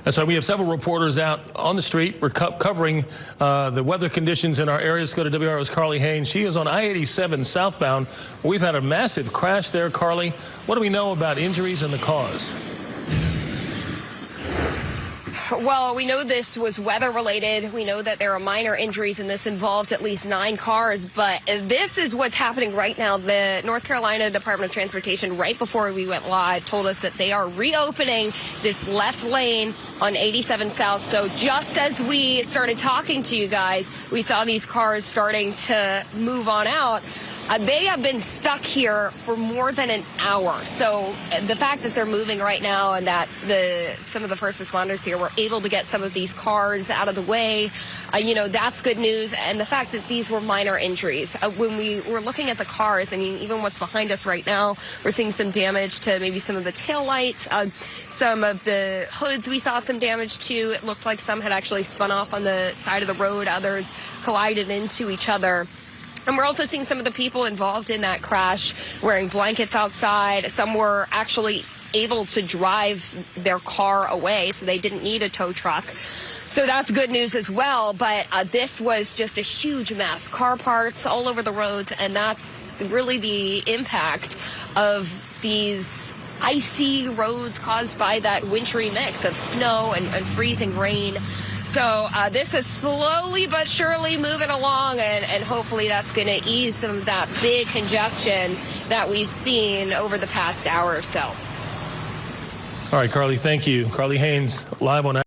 That's right. We have several reporters out on the street. We're covering the weather conditions in our area. Let's go to WRO's Carly Haynes. She is on I-87 southbound. We've had a massive crash there, Carly. What do we know about injuries and the cause? Well, we know this was weather-related. We know that there are minor injuries, and this involved at least 9 cars. But this is what's happening right now. The North Carolina Department of Transportation, right before we went live, told us that they are reopening this left lane on 87 South. So just as we started talking to you guys, we saw these cars starting to move on out. They have been stuck here for more than an hour. So the fact that they're moving right now and that some of the first responders here were able to get some of these cars out of the way, that's good news. And the fact that these were minor injuries. When we were looking at the cars, I mean, even what's behind us right now, we're seeing some damage to maybe some of the taillights. Some of the hoods we saw some damage to. It looked like some had actually spun off on the side of the road. Others collided into each other. And we're also seeing some of the people involved in that crash wearing blankets outside. Some were actually able to drive their car away, so they didn't need a tow truck. So that's good news as well. But this was just a huge mess. Car parts all over the roads, and that's really the impact of these icy roads caused by that wintry mix of snow and freezing rain. So this is slowly but surely moving along, and hopefully that's going to ease some of that big congestion that we've seen over the past hour or so. All right, Carly, thank you. Carly Haynes, live on